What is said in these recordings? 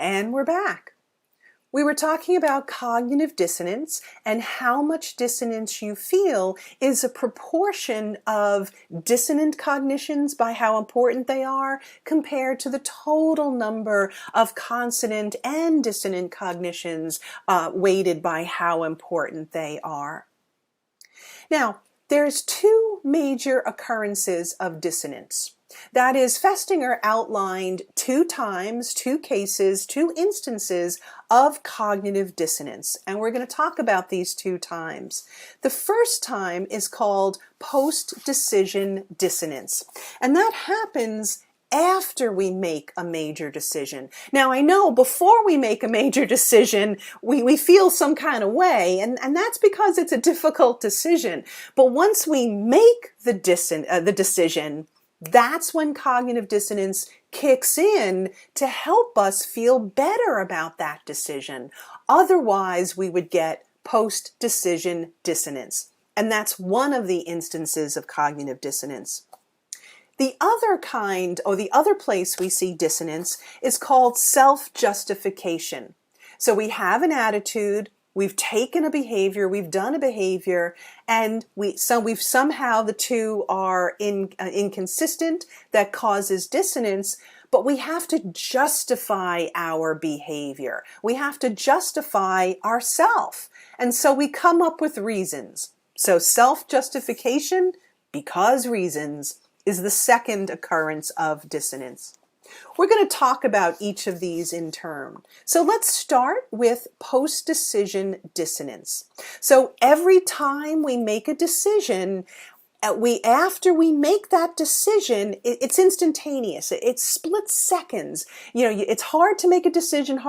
And we're back. We were talking about cognitive dissonance and how much dissonance you feel is a proportion of dissonant cognitions by how important they are compared to the total number of consonant and dissonant cognitions weighted by how important they are. Now, there's two major occurrences of dissonance. That is, Festinger outlined two cases, two instances of cognitive dissonance. And we're going to talk about these two times. The first time is called post-decision dissonance. And that happens after we make a major decision. Now, I know before we make a major decision, we feel some kind of way, and that's because it's a difficult decision. But once we make the decision, that's when cognitive dissonance kicks in to help us feel better about that decision. Otherwise, we would get post-decision dissonance. And that's one of the instances of cognitive dissonance. The other kind, or the other place we see dissonance, is called self-justification. So we have an attitude, we've taken a behavior, we've done a behavior, and we've somehow the two are inconsistent. That causes dissonance, but we have to justify our behavior. We have to justify ourselves. And so we come up with reasons. So self-justification, because reasons, is the second occurrence of dissonance. We're going to talk about each of these in turn. So let's start with post-decision dissonance. So every time we make a decision, after we make that decision, it's instantaneous. It's split seconds. It's hard to make a decision,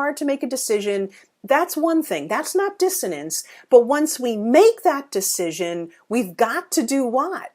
That's one thing. That's not dissonance. But once we make that decision, we've got to do what?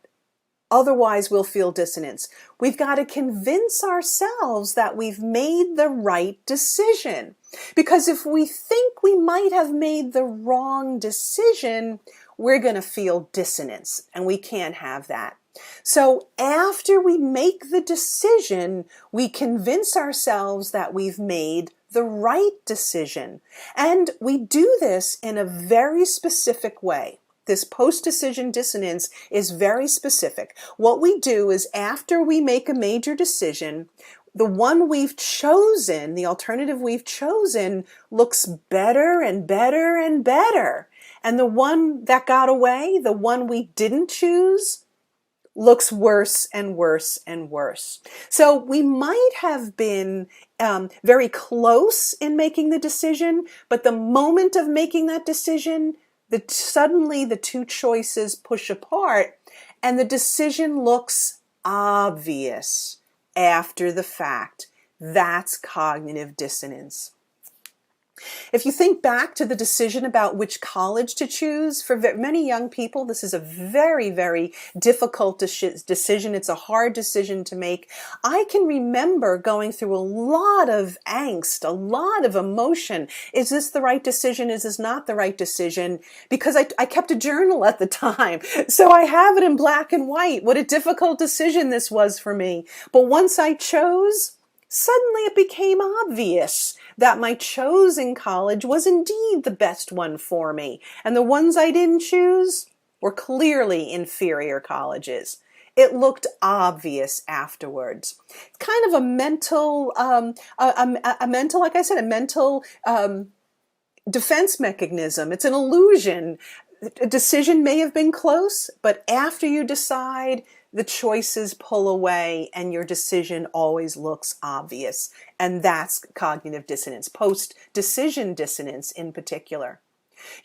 Otherwise, we'll feel dissonance. We've got to convince ourselves that we've made the right decision. Because if we think we might have made the wrong decision, we're going to feel dissonance, and we can't have that. So after we make the decision, we convince ourselves that we've made the right decision. And we do this in a very specific way. This post-decision dissonance is very specific. What we do is after we make a major decision, the one we've chosen, the alternative we've chosen, looks better and better and better. And the one that got away, the one we didn't choose, looks worse and worse and worse. So we might have been very close in making the decision, but the moment of making that decision, suddenly the two choices push apart and the decision looks obvious after the fact. That's cognitive dissonance. If you think back to the decision about which college to choose, for many young people, this is a very, very difficult decision. It's a hard decision to make. I can remember going through a lot of angst, a lot of emotion. Is this the right decision? Is this not the right decision? Because I kept a journal at the time. So I have it in black and white. What a difficult decision this was for me. But once I chose, suddenly it became obvious that my chosen college was indeed the best one for me. And the ones I didn't choose were clearly inferior colleges. It looked obvious afterwards. It's kind of a mental, like I said, a mental defense mechanism. It's an illusion. A decision may have been close, but after you decide, the choices pull away and your decision always looks obvious. And that's cognitive dissonance, post-decision dissonance in particular.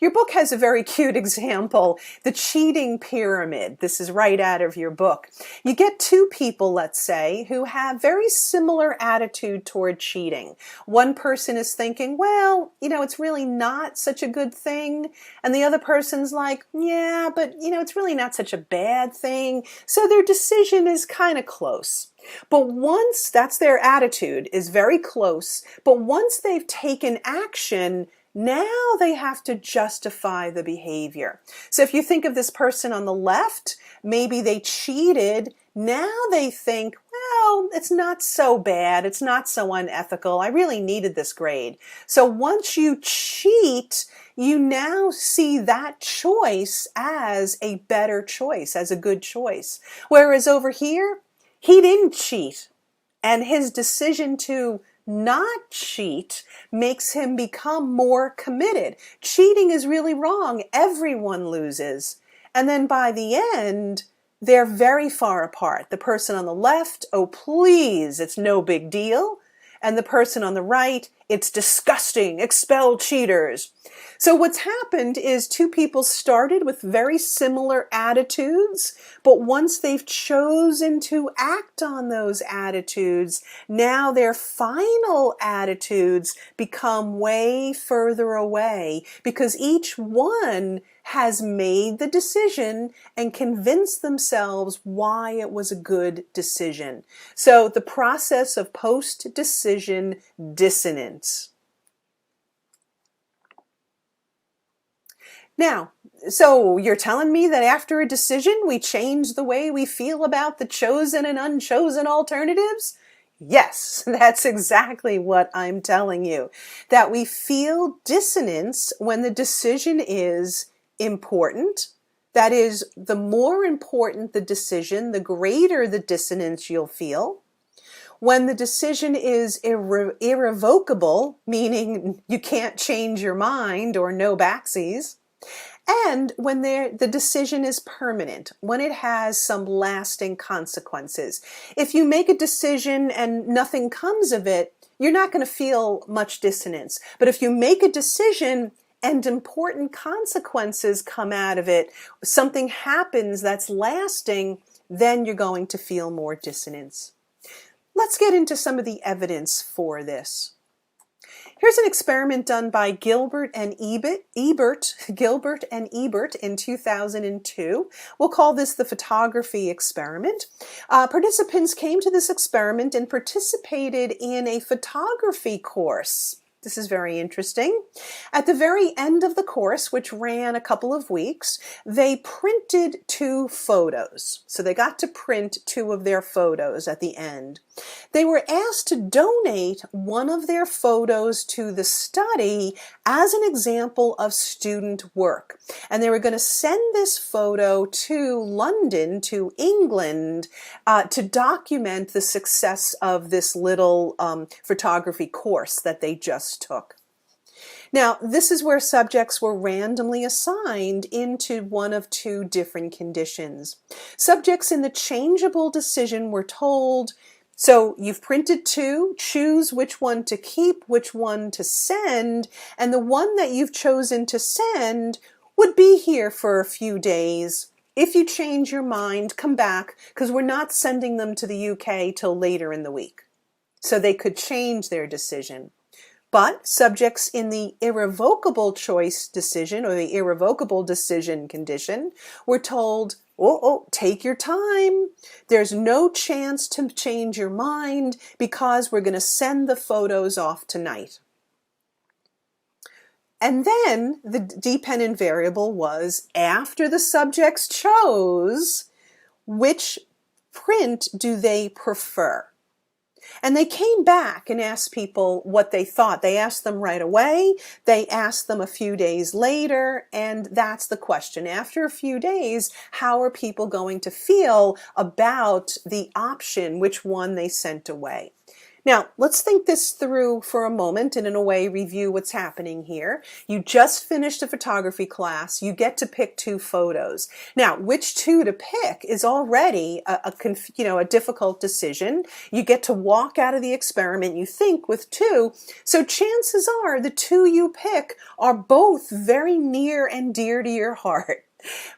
Your book has a very cute example, the cheating pyramid. This is right out of your book. You get two people, let's say, who have very similar attitude toward cheating. One person is thinking, well, it's really not such a good thing. And the other person's like, yeah, but, it's really not such a bad thing. So their decision is kind of close. But once, that's their attitude, is very close. But once they've taken action, now they have to justify the behavior. So if you think of this person on the left, maybe they cheated. Now they think, oh, it's not so bad. It's not so unethical. I really needed this grade. So once you cheat, you now see that choice as a better choice, as a good choice. Whereas over here, he didn't cheat. And his decision to not cheat makes him become more committed. Cheating is really wrong. Everyone loses. And then by the end, they're very far apart. The person on the left, oh please, it's no big deal. And the person on the right, it's disgusting, expel cheaters. So what's happened is two people started with very similar attitudes, but once they've chosen to act on those attitudes, now their final attitudes become way further away because each one has made the decision and convinced themselves why it was a good decision. So the process of post-decision dissonance. Now, so you're telling me that after a decision, we change the way we feel about the chosen and unchosen alternatives? Yes, that's exactly what I'm telling you. That we feel dissonance when the decision is important. That is, the more important the decision, the greater the dissonance you'll feel. When the decision is irrevocable, meaning you can't change your mind or no backsies. And when the decision is permanent, when it has some lasting consequences. If you make a decision and nothing comes of it, you're not going to feel much dissonance. But if you make a decision and important consequences come out of it, something happens that's lasting, then you're going to feel more dissonance. Let's get into some of the evidence for this. Here's an experiment done by Gilbert and Ebert in 2002. We'll call this the photography experiment. Participants came to this experiment and participated in a photography course. This is very interesting. At the very end of the course, which ran a couple of weeks, they printed 2 photos. So they got to print 2 of their photos at the end. They were asked to donate one of their photos to the study as an example of student work. And they were going to send this photo to London, to England, to document the success of this little photography course that they just took. Now, this is where subjects were randomly assigned into one of 2 different conditions. Subjects in the changeable decision were told, so you've printed 2, choose which one to keep, which one to send, and the one that you've chosen to send would be here for a few days. If you change your mind, come back, because we're not sending them to the UK till later in the week. So they could change their decision. But subjects in the irrevocable choice decision or the irrevocable decision condition were told, take your time. There's no chance to change your mind because we're going to send the photos off tonight. And then the dependent variable was after the subjects chose, which print do they prefer? And they came back and asked people what they thought. They asked them right away. They asked them a few days later. And that's the question. After a few days, how are people going to feel about the option, which one they sent away? Now, let's think this through for a moment and in a way review what's happening here. You just finished a photography class. You get to pick 2 photos. Now, which 2 to pick is already a difficult decision. You get to walk out of the experiment, you think, with 2. So chances are the 2 you pick are both very near and dear to your heart.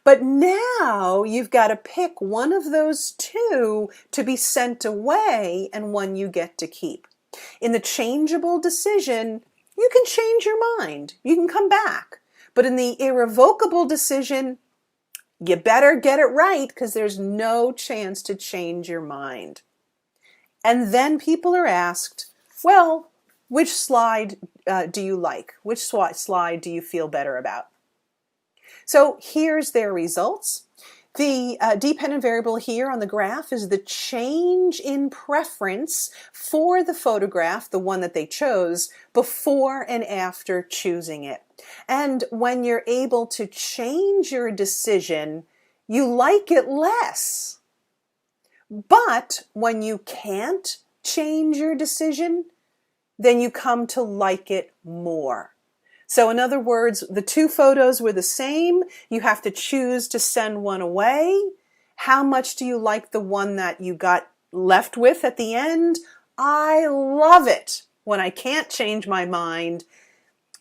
But now you've got to pick one of those 2 to be sent away and one you get to keep. In the changeable decision, you can change your mind. You can come back. But in the irrevocable decision, you better get it right because there's no chance to change your mind. And then people are asked, well, which slide do you like? Which slide do you feel better about? So here's their results. The dependent variable here on the graph is the change in preference for the photograph, the one that they chose, before and after choosing it. And when you're able to change your decision, you like it less. But when you can't change your decision, then you come to like it more. So in other words, the two photos were the same. You have to choose to send one away. How much do you like the one that you got left with at the end? I love it. When I can't change my mind,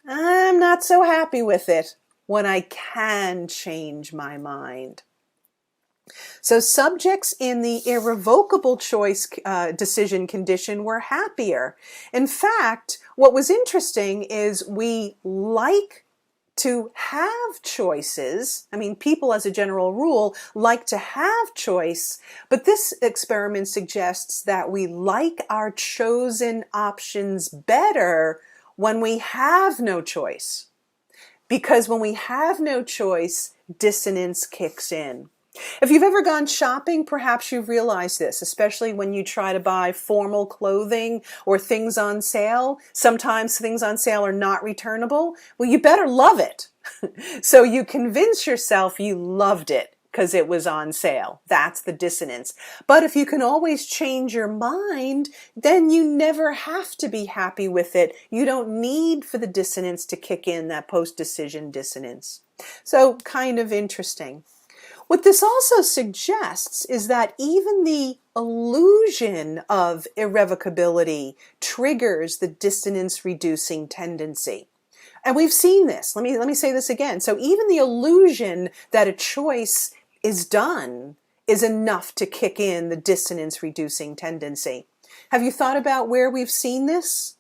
I'm not so happy with it. When I can change my mind. So subjects in the irrevocable choice decision condition were happier. In fact, what was interesting is we like to have choices. I mean, people as a general rule like to have choice, but this experiment suggests that we like our chosen options better when we have no choice. Because when we have no choice, dissonance kicks in. If you've ever gone shopping, perhaps you've realized this, especially when you try to buy formal clothing or things on sale. Sometimes things on sale are not returnable. Well, you better love it. So you convince yourself you loved it because it was on sale. That's the dissonance. But if you can always change your mind, then you never have to be happy with it. You don't need for the dissonance to kick in, that post-decision dissonance. So kind of interesting. What this also suggests is that even the illusion of irrevocability triggers the dissonance-reducing tendency. And we've seen this. Let me say this again. So even the illusion that a choice is done is enough to kick in the dissonance-reducing tendency. Have you thought about where we've seen this?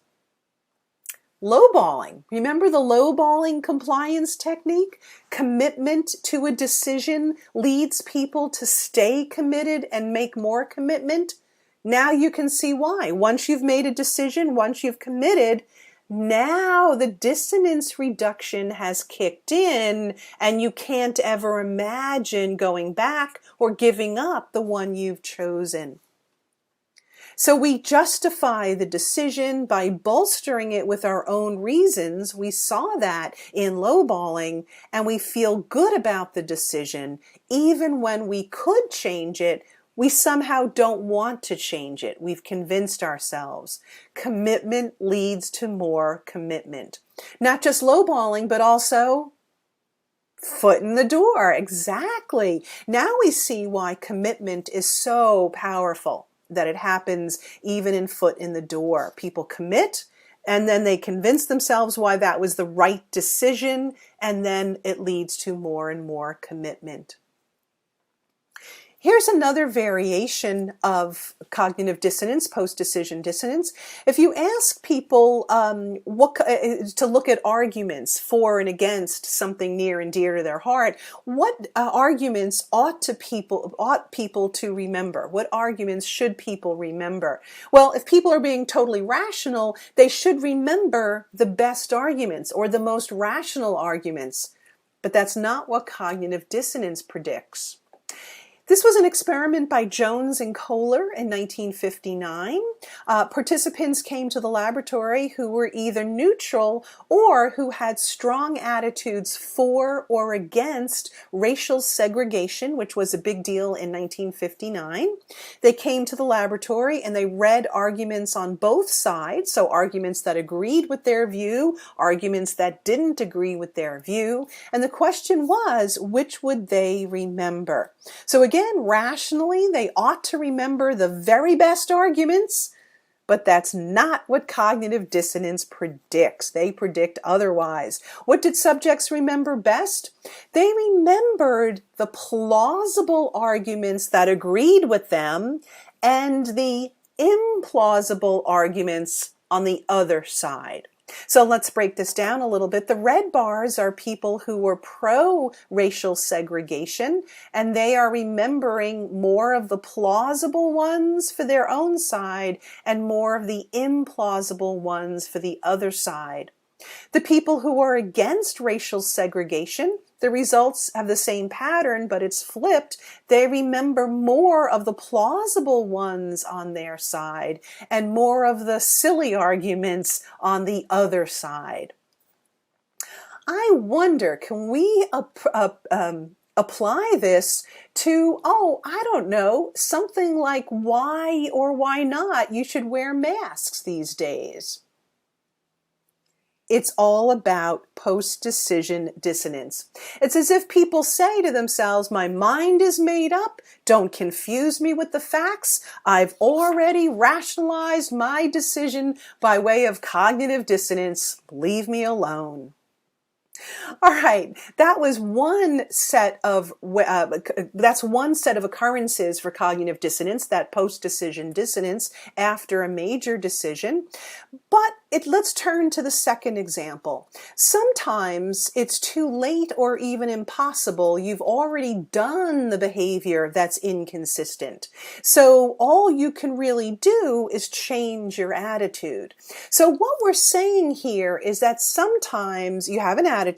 Lowballing. Remember the lowballing compliance technique? Commitment to a decision leads people to stay committed and make more commitment. Now you can see why. Once you've made a decision, once you've committed, now the dissonance reduction has kicked in and you can't ever imagine going back or giving up the one you've chosen. So we justify the decision by bolstering it with our own reasons. We saw that in lowballing, and we feel good about the decision. Even when we could change it, we somehow don't want to change it. We've convinced ourselves. Commitment leads to more commitment. Not just lowballing, but also foot in the door. Exactly. Now we see why commitment is so powerful. That it happens even in foot in the door. People commit, and then they convince themselves why that was the right decision, and then it leads to more and more commitment. Here's another variation of cognitive dissonance, post-decision dissonance. If you ask people to look at arguments for and against something near and dear to their heart, what arguments ought people to remember? What arguments should people remember? Well, if people are being totally rational, they should remember the best arguments or the most rational arguments. But that's not what cognitive dissonance predicts. This was an experiment by Jones and Kohler in 1959. Participants came to the laboratory who were either neutral or who had strong attitudes for or against racial segregation, which was a big deal in 1959. They came to the laboratory and they read arguments on both sides, so arguments that agreed with their view, arguments that didn't agree with their view, and the question was, which would they remember? So again, rationally, they ought to remember the very best arguments, but that's not what cognitive dissonance predicts. They predict otherwise. What did subjects remember best? They remembered the plausible arguments that agreed with them and the implausible arguments on the other side. So let's break this down a little bit. The red bars are people who were pro-racial segregation, and they are remembering more of the plausible ones for their own side and more of the implausible ones for the other side. The people who are against racial segregation, the results have the same pattern, but it's flipped. They remember more of the plausible ones on their side and more of the silly arguments on the other side. I wonder, can we apply this to, I don't know, something like why or why not you should wear masks these days? It's all about post-decision dissonance. It's as if people say to themselves, my mind is made up, don't confuse me with the facts, I've already rationalized my decision by way of cognitive dissonance, leave me alone. All right, that was one set of occurrences for cognitive dissonance, that post-decision dissonance after a major decision. But let's turn to the second example. Sometimes it's too late or even impossible. You've already done the behavior that's inconsistent. So all you can really do is change your attitude. So what we're saying here is that sometimes you have an attitude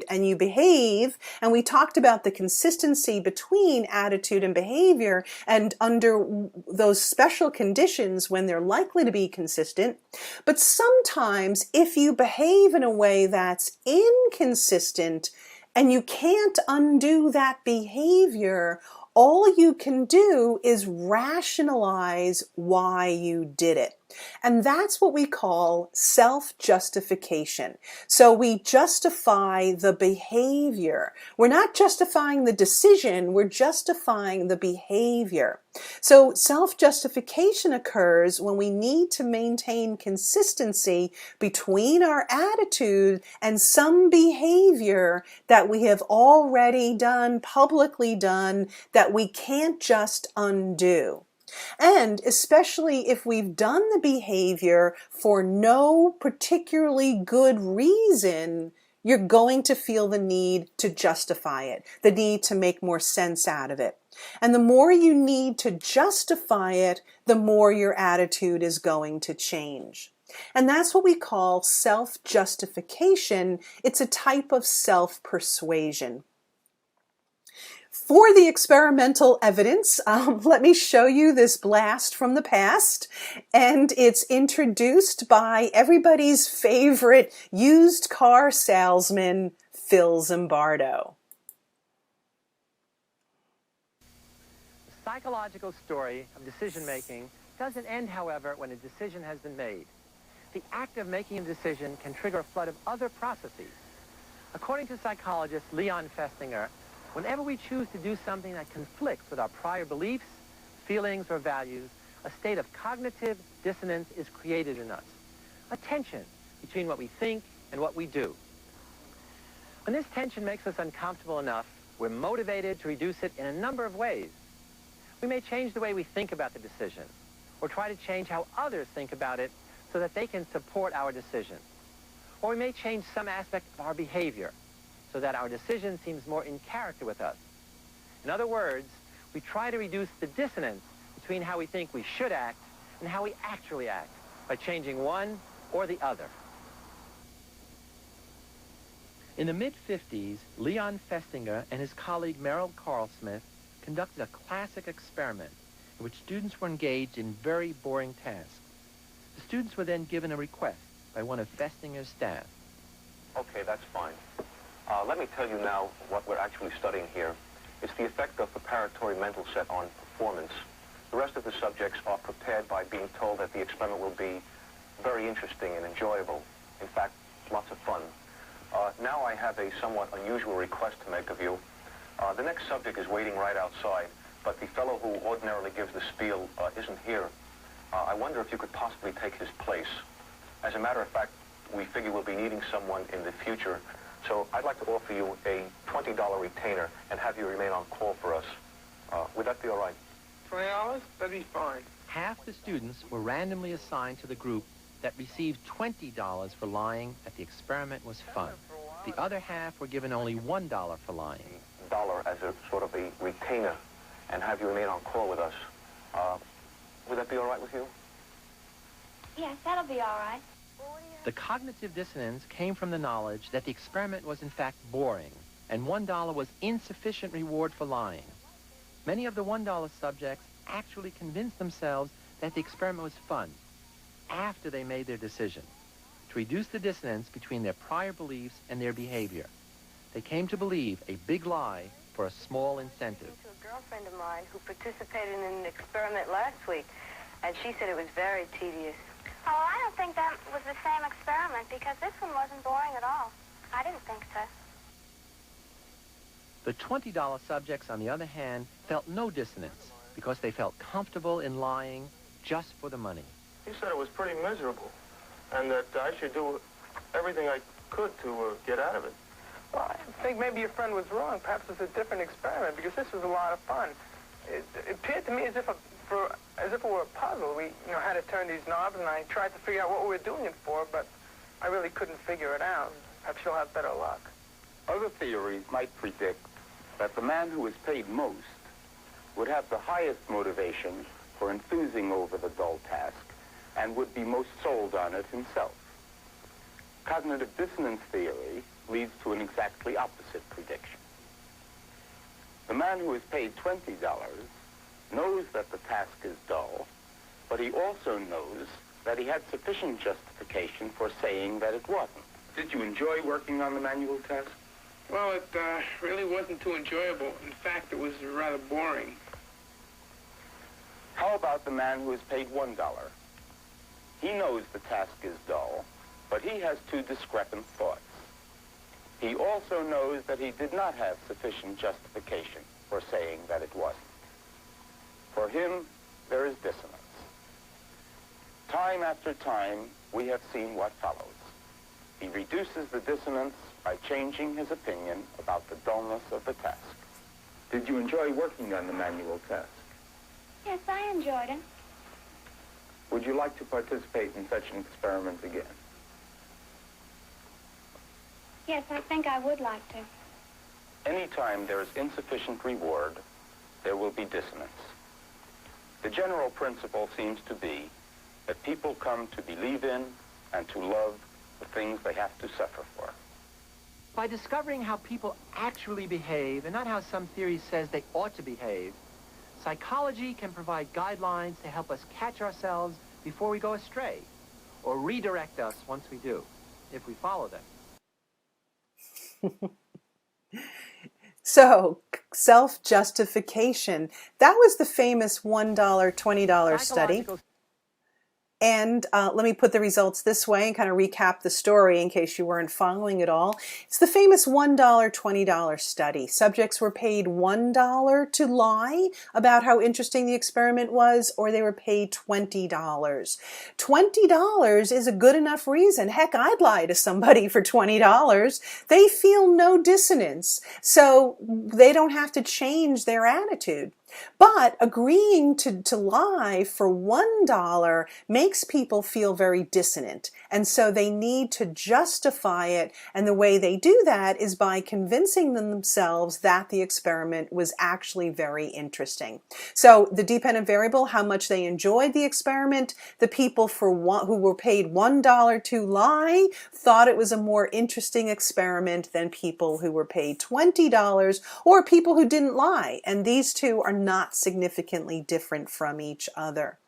and you behave, and we talked about the consistency between attitude and behavior, and under those special conditions when they're likely to be consistent. But sometimes if you behave in a way that's inconsistent and you can't undo that behavior, all you can do is rationalize why you did it. And that's what we call self-justification. So we justify the behavior. We're not justifying the decision, we're justifying the behavior. So self-justification occurs when we need to maintain consistency between our attitude and some behavior that we have already done, publicly done, that we can't just undo. And especially if we've done the behavior for no particularly good reason, you're going to feel the need to justify it, the need to make more sense out of it. And the more you need to justify it, the more your attitude is going to change. And that's what we call self-justification. It's a type of self-persuasion. For the experimental evidence, let me show you this blast from the past, and it's introduced by everybody's favorite used car salesman, Phil Zimbardo. The psychological story of decision-making doesn't end, however, when a decision has been made. The act of making a decision can trigger a flood of other processes. According to psychologist Leon Festinger, whenever we choose to do something that conflicts with our prior beliefs, feelings, or values, a state of cognitive dissonance is created in us, a tension between what we think and what we do. When this tension makes us uncomfortable enough, we're motivated to reduce it in a number of ways. We may change the way we think about the decision, or try to change how others think about it so that they can support our decision. Or we may change some aspect of our behavior, so that our decision seems more in character with us. In other words, we try to reduce the dissonance between how we think we should act and how we actually act by changing one or the other. In the mid-50s, Leon Festinger and his colleague Merrill Carl-Smith conducted a classic experiment in which students were engaged in very boring tasks. The students were then given a request by one of Festinger's staff. Okay, that's fine. Let me tell you now what we're actually studying here. It's the effect of preparatory mental set on performance. The rest of the subjects are prepared by being told that the experiment will be very interesting and enjoyable. In fact, lots of fun. Now I have a somewhat unusual request to make of you. The next subject is waiting right outside, but the fellow who ordinarily gives the spiel isn't here. I wonder if you could possibly take his place. As a matter of fact, we figure we'll be needing someone in the future. So I'd like to offer you a $20 retainer and have you remain on call for us. Would that be all right? $20? That'd be fine. Half the students were randomly assigned to the group that received $20 for lying that the experiment was fun. The other half were given only $1 for lying. $1 as a sort of a retainer and have you remain on call with us. Would that be all right with you? Yes, that'll be all right. Well, what do you The cognitive dissonance came from the knowledge that the experiment was in fact boring, and $1 was insufficient reward for lying. Many of the $1 subjects actually convinced themselves that the experiment was fun after they made their decision, to reduce the dissonance between their prior beliefs and their behavior. They came to believe a big lie for a small incentive. To a girlfriend of mine who participated in an experiment last week, and she said it was very tedious. Oh, I don't think that was the same experiment because this one wasn't boring at all. I didn't think so. The $20 subjects, on the other hand, felt no dissonance because they felt comfortable in lying just for the money. He said it was pretty miserable, and that I should do everything I could to get out of it. Well, I think maybe your friend was wrong. Perhaps it's a different experiment, because this was a lot of fun. It appeared to me as if it were a puzzle. We had to turn these knobs, and I tried to figure out what we were doing it for, but I really couldn't figure it out. Perhaps you'll have better luck. Other theories might predict that the man who is paid most would have the highest motivation for enthusing over the dull task and would be most sold on it himself. Cognitive dissonance theory leads to an exactly opposite prediction. The man who is paid $20 knows that the task is dull, but he also knows that he had sufficient justification for saying that it wasn't. Did you enjoy working on the manual test? Well, it really wasn't too enjoyable. In fact, it was rather boring. How about the man who is paid $1? He knows the task is dull, but he has two discrepant thoughts. He also knows that he did not have sufficient justification for saying that it wasn't. For him, there is dissonance. Time after time, we have seen what follows. He reduces the dissonance by changing his opinion about the dullness of the task. Did you enjoy working on the manual test? Yes, I enjoyed it. Would you like to participate in such an experiment again? Yes, I think I would like to. Anytime there is insufficient reward, there will be dissonance. The general principle seems to be that people come to believe in and to love the things they have to suffer for. By discovering how people actually behave and not how some theory says they ought to behave, psychology can provide guidelines to help us catch ourselves before we go astray, or redirect us once we do, if we follow them. So, self-justification, that was the famous $1, $20 study. And let me put the results this way and kind of recap the story in case you weren't following it all. It's the famous $1, $20 study. Subjects were paid $1 to lie about how interesting the experiment was, or they were paid $20. $20 is a good enough reason. Heck, I'd lie to somebody for $20. They feel no dissonance, so they don't have to change their attitude. But agreeing to lie for $1 makes people feel very dissonant, and so they need to justify it, and the way they do that is by convincing themselves that the experiment was actually very interesting. So the dependent variable, how much they enjoyed the experiment, the people who were paid $1 to lie thought it was a more interesting experiment than people who were paid $20 or people who didn't lie, and these two are not significantly different from each other.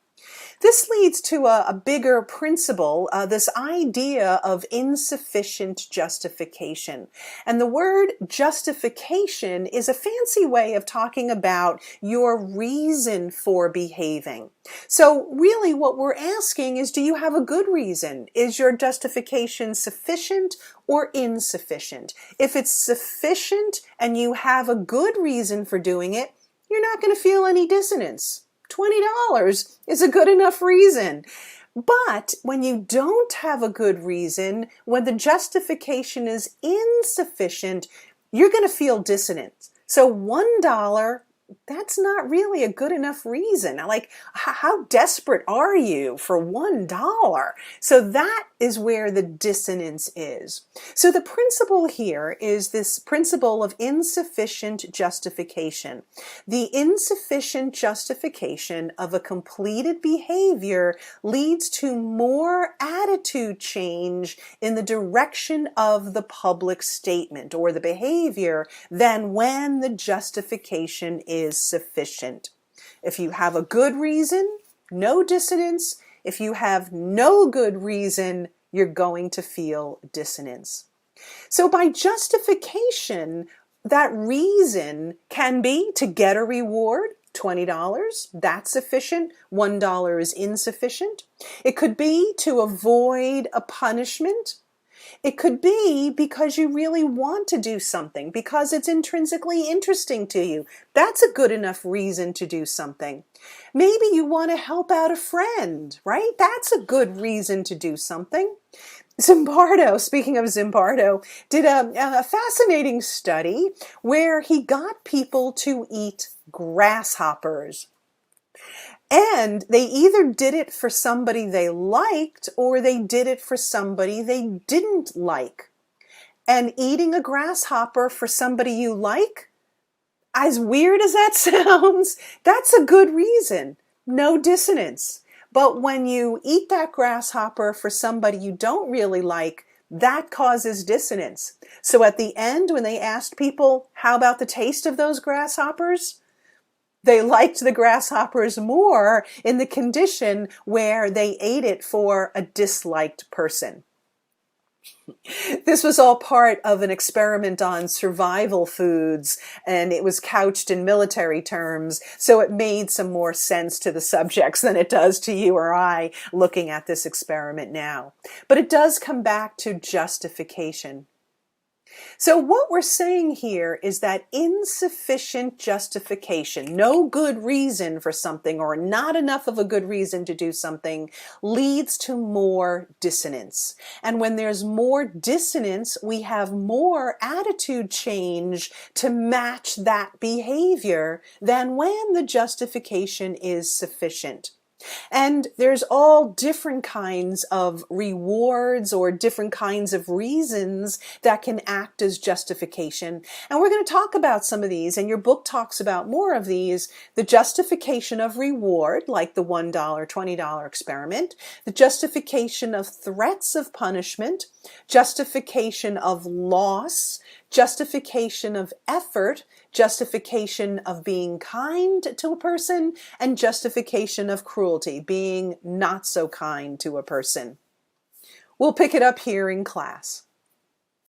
This leads to a bigger principle, this idea of insufficient justification. And the word justification is a fancy way of talking about your reason for behaving. So really what we're asking is, do you have a good reason? Is your justification sufficient or insufficient? If it's sufficient and you have a good reason for doing it, you're not going to feel any dissonance. $20 is a good enough reason. But when you don't have a good reason, when the justification is insufficient, you're going to feel dissonance. So $1 that's not really a good enough reason. Like, how desperate are you for $1? So that is where the dissonance is. So the principle here is this principle of insufficient justification. The insufficient justification of a completed behavior leads to more attitude change in the direction of the public statement or the behavior than when the justification is sufficient. If you have a good reason, no dissonance. If you have no good reason, you're going to feel dissonance. So by justification, that reason can be to get a reward, $20, that's sufficient. $1 is insufficient. It could be to avoid a punishment. It could be because you really want to do something, because it's intrinsically interesting to you. That's a good enough reason to do something. Maybe you want to help out a friend, right? That's a good reason to do something. Zimbardo, speaking of Zimbardo, did a fascinating study where he got people to eat grasshoppers. And they either did it for somebody they liked or they did it for somebody they didn't like. And eating a grasshopper for somebody you like, as weird as that sounds, that's a good reason. No dissonance. But when you eat that grasshopper for somebody you don't really like, that causes dissonance. So at the end, when they asked people, how about the taste of those grasshoppers? They liked the grasshoppers more in the condition where they ate it for a disliked person. This was all part of an experiment on survival foods, and it was couched in military terms, so it made some more sense to the subjects than it does to you or I looking at this experiment now. But it does come back to justification. So what we're saying here is that insufficient justification, no good reason for something or not enough of a good reason to do something, leads to more dissonance. And when there's more dissonance, we have more attitude change to match that behavior than when the justification is sufficient. And there's all different kinds of rewards or different kinds of reasons that can act as justification. And we're going to talk about some of these, and your book talks about more of these. The justification of reward, like the $1, $20 experiment. The justification of threats of punishment. Justification of loss. Justification of effort. Justification of being kind to a person, and justification of cruelty, being not so kind to a person. We'll pick it up here in class.